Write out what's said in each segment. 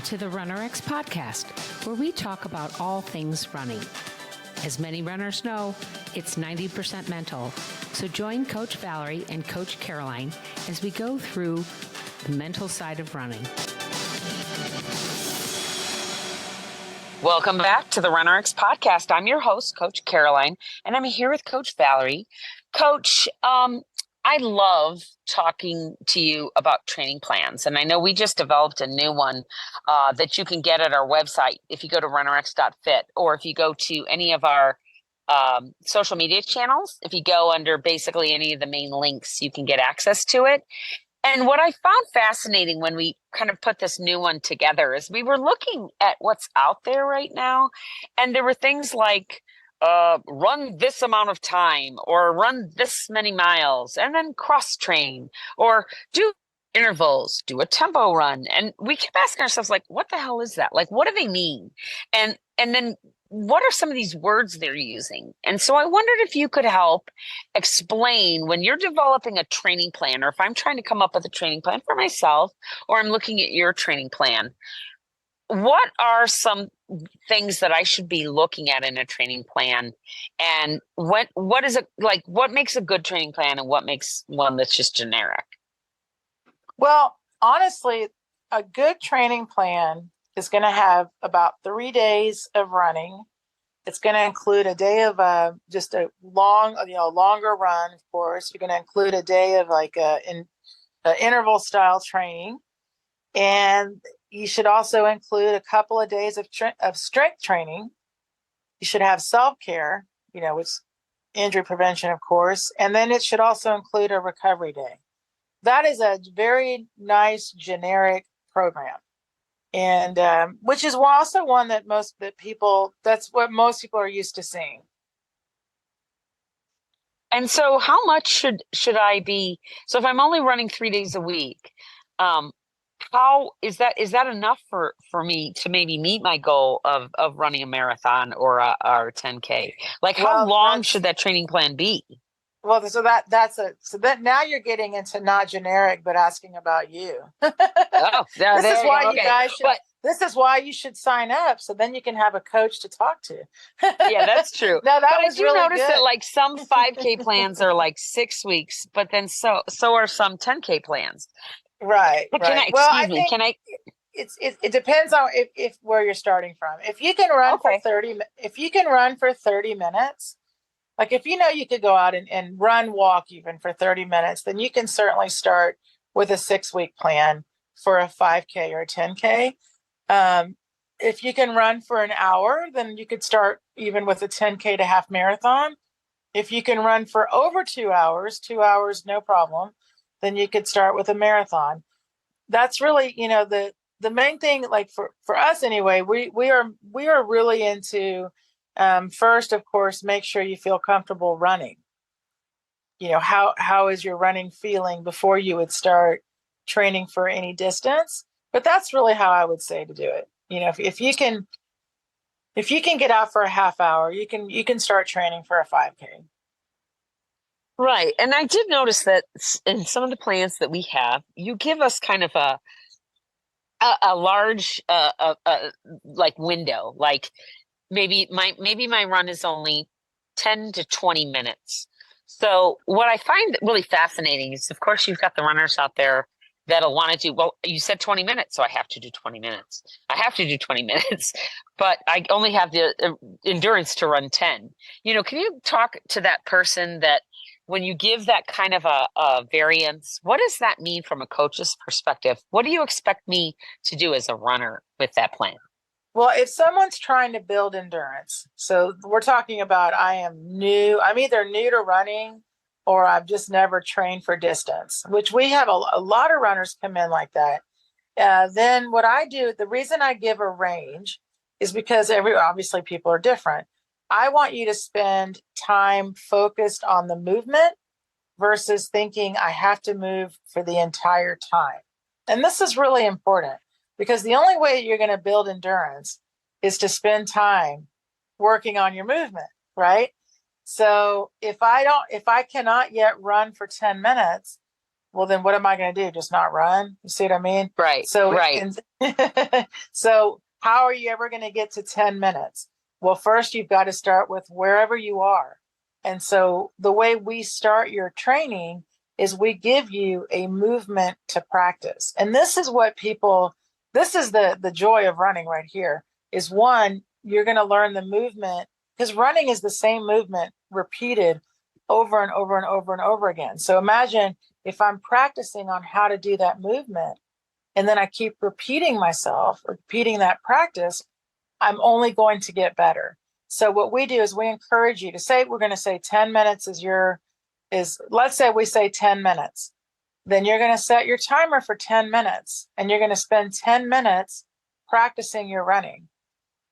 to the RunRX Podcast, where we talk about all things running. As many runners know, it's 90% mental. So join Coach Valerie and Coach Caroline as we go through the mental side of running. Welcome back to the RunRX Podcast. I'm your host, Coach Caroline, and I'm here with Coach Valerie. Coach, I love talking to you about training plans, and I know we just developed a new one that you can get at our website if you go to runrx.fit, or if you go to any of our social media channels. If you go under basically any of the main links, you can get access to it. And what I found fascinating when we kind of put this new one together is we were looking at what's out there right now, and there were things like run this amount of time, or run this many miles, and then cross train, or do intervals, do a tempo run. And we kept asking ourselves, like, what the hell is that? Like, what do they mean? And then what are some of these words they're using? And so I wondered if you could help explain, when you're developing a training plan, or if I'm trying to come up with a training plan for myself, or I'm looking at your training plan, what are some things that I should be looking at in a training plan? And what is it like? What makes a good training plan, and what makes one that's just generic? Well, honestly, a good training plan is going to have about 3 days of running. It's going to include a day of just a longer run. Of course, you're going to include a day of like interval style training, and you should also include a couple of days of strength training. You should have self-care, which injury prevention, of course, and then it should also include a recovery day. That is a very nice generic program, and which is also one that that's what most people are used to seeing. And so how much should I be? So if I'm only running 3 days a week, how is that enough for me to maybe meet my goal of running a marathon or a 10K? Like, how long should that training plan be? Well, so that now you're getting into not generic, but asking about you. This is why you should sign up, so then you can have a coach to talk to. Yeah, that's true. No, but I do really notice good. that like some 5K plans are like 6 weeks, but then so are some 10K plans. Right. But right. It depends on if where you're starting from. If you can run for 30 minutes, like if you could go out and walk even for 30 minutes, then you can certainly start with a 6-week plan for a 5K or a 10K. If you can run for an hour, then you could start even with a 10K to half marathon. If you can run for over 2 hours, no problem, then you could start with a marathon. That's really, the main thing, like for us anyway, we are really into, first, of course, make sure you feel comfortable running. How is your running feeling before you would start training for any distance? But that's really how I would say to do it. If you can get out for a half hour, you can start training for a 5K. Right. And I did notice that in some of the plans that we have, you give us kind of a large like window. Like maybe my run is only 10 to 20 minutes. So what I find really fascinating is, of course, you've got the runners out there that'll want to do, well, you said 20 minutes, so I have to do 20 minutes. But I only have the endurance to run 10. Can you talk to that person that when you give that kind of a variance, what does that mean from a coach's perspective? What do you expect me to do as a runner with that plan? Well, if someone's trying to build endurance, so we're talking about I'm either new to running or I've just never trained for distance, which we have a lot of runners come in like that. Then what I do, the reason I give a range is because obviously people are different. I want you to spend time focused on the movement versus thinking I have to move for the entire time. And this is really important because the only way you're going to build endurance is to spend time working on your movement, right? So if I cannot yet run for 10 minutes, well, then what am I going to do? Just not run? You see what I mean? Right. So, Right. so how are you ever going to get to 10 minutes? Well, first you've got to start with wherever you are. And so the way we start your training is we give you a movement to practice. And this is what this is the joy of running right here is one, you're going to learn the movement because running is the same movement repeated over and over and over and over again. So imagine if I'm practicing on how to do that movement and then I keep repeating myself, repeating that practice, I'm only going to get better. So what we do is we encourage you to say, we're going to say 10 minutes let's say we say 10 minutes. Then you're going to set your timer for 10 minutes and you're going to spend 10 minutes practicing your running.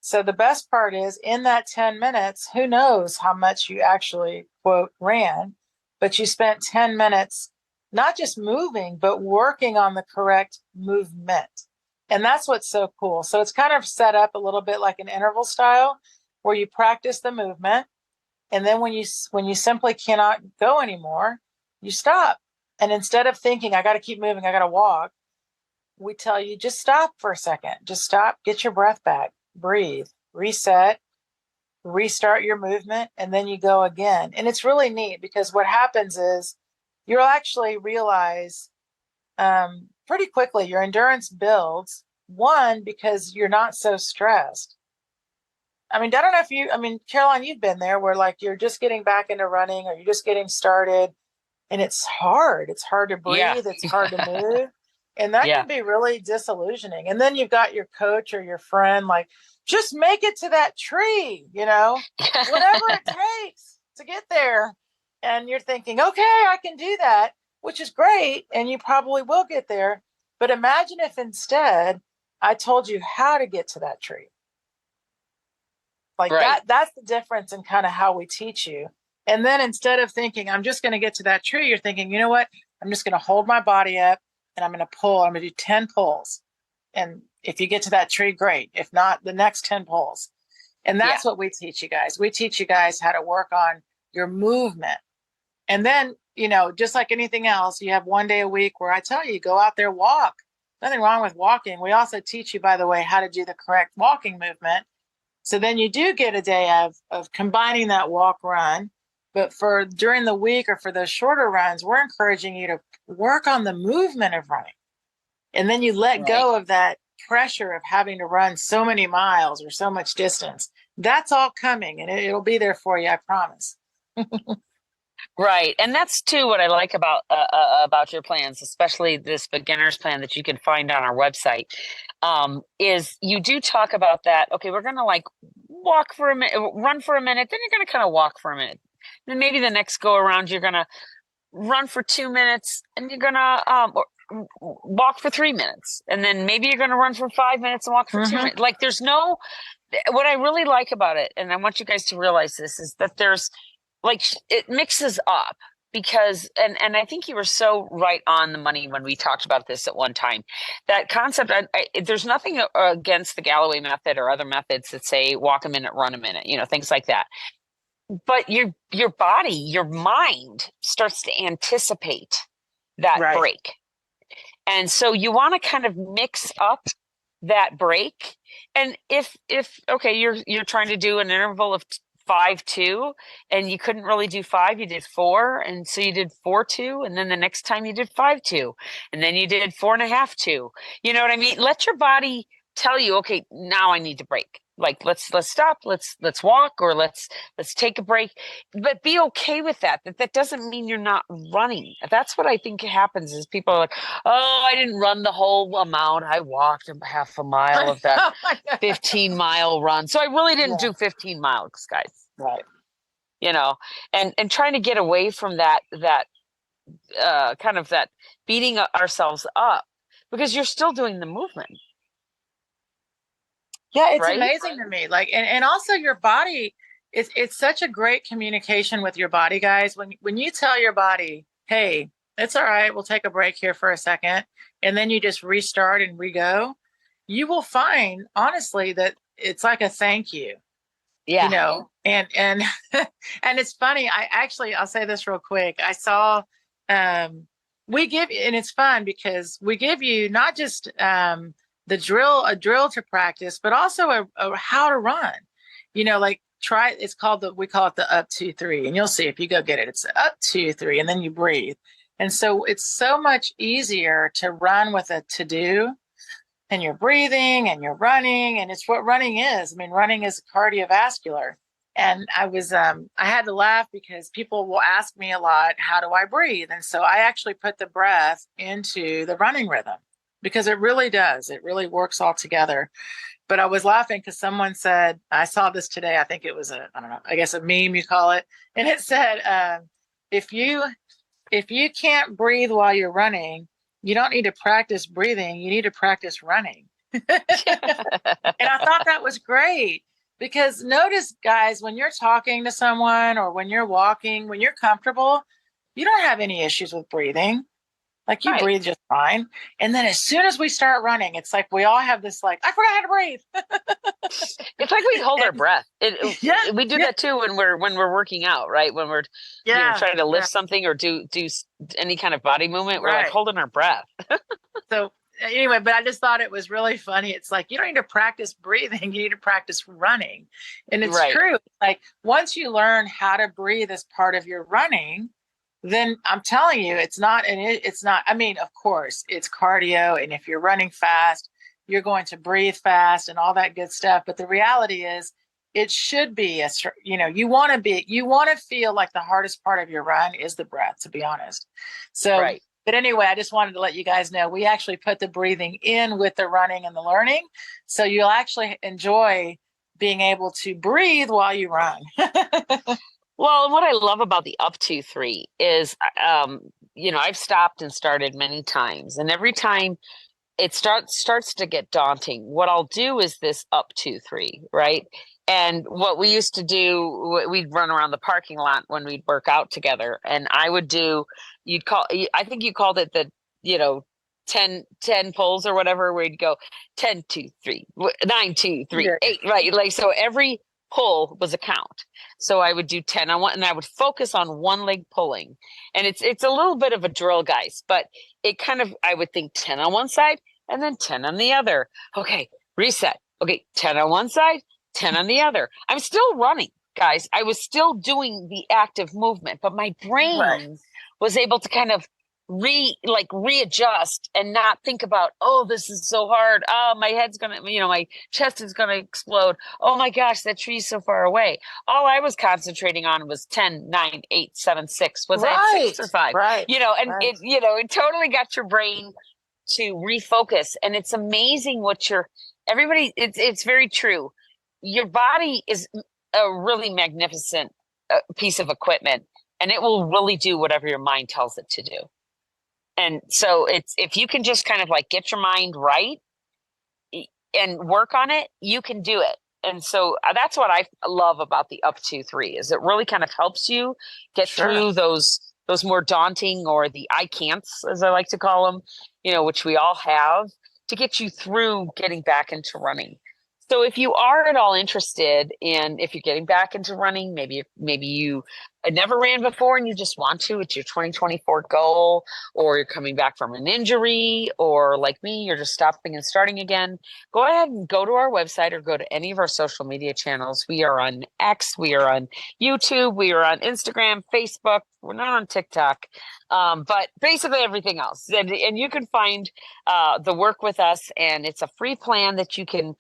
So the best part is in that 10 minutes, who knows how much you actually, quote, ran, but you spent 10 minutes not just moving, but working on the correct movement. And that's what's so cool. So it's kind of set up a little bit like an interval style where you practice the movement. And then when you simply cannot go anymore, you stop. And instead of thinking, I got to keep moving, I got to walk, we tell you, just stop for a second. Just stop, get your breath back, breathe, reset, restart your movement, and then you go again. And it's really neat because what happens is you'll actually realize pretty quickly your endurance builds, one, because you're not so stressed. I mean, I don't know if Caroline, you've been there where like you're just getting back into running or you're just getting started and it's hard. It's hard to breathe. Yeah. It's hard to move. And that can be really disillusioning. And then you've got your coach or your friend, like, just make it to that tree, whatever it takes to get there. And you're thinking, okay, I can do that, which is great. And you probably will get there. But imagine if instead I told you how to get to that tree. Like that's the difference in kind of how we teach you. And then instead of thinking, I'm just going to get to that tree, you're thinking, you know what? I'm just going to hold my body up and I'm going to pull. I'm going to do 10 pulls. And if you get to that tree, great. If not, the next 10 pulls. And that's what we teach you guys. We teach you guys how to work on your movement. And then, just like anything else, you have one day a week where I tell you, go out there, walk. Nothing wrong with walking. We also teach you, by the way, how to do the correct walking movement. So then you do get a day of combining that walk run. But for during the week or for those shorter runs, we're encouraging you to work on the movement of running. And then you let go of that pressure of having to run so many miles or so much distance. That's all coming and it'll be there for you, I promise. Right. And that's too what I like about your plans, especially this beginner's plan that you can find on our website, is you do talk about that. Okay, we're going to like walk for a minute, run for a minute, then you're going to kind of walk for a minute. Then maybe the next go around, you're going to run for 2 minutes and you're going to walk for 3 minutes. And then maybe you're going to run for 5 minutes and walk for 2 minutes. Like what I really like about it, and I want you guys to realize this, is that there's like, it mixes up because, and I think you were so right on the money when we talked about this at one time, that concept, there's nothing against the Galloway method or other methods that say walk a minute, run a minute, things like that. But your body, your mind starts to anticipate that break. And so you want to kind of mix up that break. And if okay, you're trying to do an interval of 5-2 and you couldn't really do 5, you did 4, and so you did 4-2, and then the next time you did 5-2, and then you did 4.5-2. You know what I mean? Let your body tell you, okay, now I need to break. Like let's stop, let's walk, or let's take a break, but be okay with that. That doesn't mean you're not running. That's what I think happens is people are like, oh, I didn't run the whole amount. I walked half a mile of that 15-mile run. So I really didn't do 15 miles, guys. Right. And trying to get away from that kind of that beating ourselves up, because you're still doing the movement. Yeah, it's amazing to me. Like, and also your body, it's such a great communication with your body, guys. When you tell your body, hey, it's all right, we'll take a break here for a second, and then you just restart and re-go, you will find, honestly, that it's like a thank you. Yeah. And and it's funny. I'll say this real quick. I saw we give you, and it's fun because we give you not just a drill to practice, but also a how to run. Like it's called we call it the up 2 3, and you'll see if you go get it. It's up 2 3, and then you breathe. And so it's so much easier to run with a to do, and you're breathing and you're running, and it's what running is. I mean, running is cardiovascular. And I had to laugh because people will ask me a lot, how do I breathe? And so I actually put the breath into the running rhythm because it really does. It really works all together. But I was laughing because someone said, I saw this today. I think it was I don't know, I guess a meme you call it. And it said, if you can't breathe while you're running, you don't need to practice breathing. You need to practice running. And I thought that was great. Because notice, guys, when you're talking to someone or when you're walking, when you're comfortable, you don't have any issues with breathing. Like you breathe just fine. And then as soon as we start running, it's like we all have this I forgot how to breathe. It's like we hold our breath. We do that too when we're working out, right? When we're trying to lift something or do any kind of body movement, we're like holding our breath. So anyway, but I just thought it was really funny. It's like, you don't need to practice breathing. You need to practice running. And it's true. Like once you learn how to breathe as part of your running, then I'm telling you, it's not, I mean, of course it's cardio. And if you're running fast, you're going to breathe fast and all that good stuff. But the reality is it should be, you want to feel like the hardest part of your run is the breath, to be honest. So, but anyway, I just wanted to let you guys know, we actually put the breathing in with the running and the learning. So you'll actually enjoy being able to breathe while you run. Well, what I love about the up 2 3 is, I've stopped and started many times, and every time it starts to get daunting. What I'll do is this up 2 3, right? And what we used to do, we'd run around the parking lot when we'd work out together, and I would do. I think you called it the 10 pulls or whatever, where you'd go 10 2 3 9 2 3 8, right? Like so every pull was a count. So I would do 10 on one, and I would focus on one leg pulling. And it's a little bit of a drill, guys, but it kind of, I would think 10 on one side and then 10 on the other. Okay, reset. Okay, 10 on one side, 10 on the other. I'm still running, guys. I was still doing the active movement, but my brain was able to kind of readjust and not think about, oh, this is so hard. Oh, my head's going to, my chest is going to explode. Oh my gosh, that tree's so far away. All I was concentrating on was 10, 9, 8, 7, 6. Was I 6 or 5? Right. It totally got your brain to refocus. And it's amazing what it's very true. Your body is a really magnificent piece of equipment, and it will really do whatever your mind tells it to do. And so if you can just kind of get your mind right and work on it, you can do it. And so that's what I love about the up 2 3 is it really kind of helps you get through those more daunting, or the I can'ts, as I like to call them, which we all have, to get you through getting back into running. So if you are at all interested in, if you're getting back into running, maybe you never ran before and you just want to, it's your 2024 goal, or you're coming back from an injury, or like me, you're just stopping and starting again, go ahead and go to our website or go to any of our social media channels. We are on X, we are on YouTube, we are on Instagram, Facebook. We're not on TikTok, but basically everything else. And you can find the work with us, and it's a free plan that you can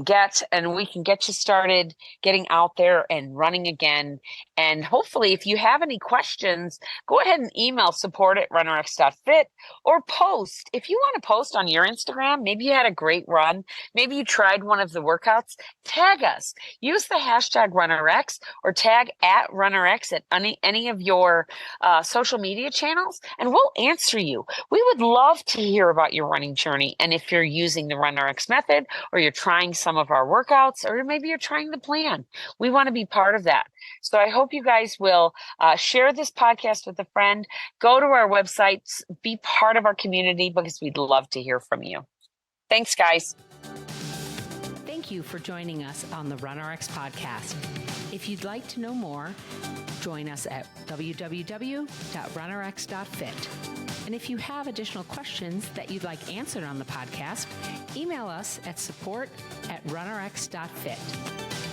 get, and we can get you started getting out there and running again. And hopefully, if you have any questions, go ahead and email support@runrx.fit, or post. If you want to post on your Instagram, maybe you had a great run, maybe you tried one of the workouts, tag us. Use the hashtag RunRX, or tag @RunRX at any of your social media channels, and we'll answer you. We would love to hear about your running journey, and if you're using the RunRX method, or you're trying some of our workouts, or maybe you're trying the plan. We want to be part of that. So I hope you guys will share this podcast with a friend. Go to our websites, be part of our community, because we'd love to hear from you. Thanks, guys. Thank you for joining us on the RunRX Podcast. If you'd like to know more, join us at www.runrx.fit. And if you have additional questions that you'd like answered on the podcast, email us at support@runrx.fit.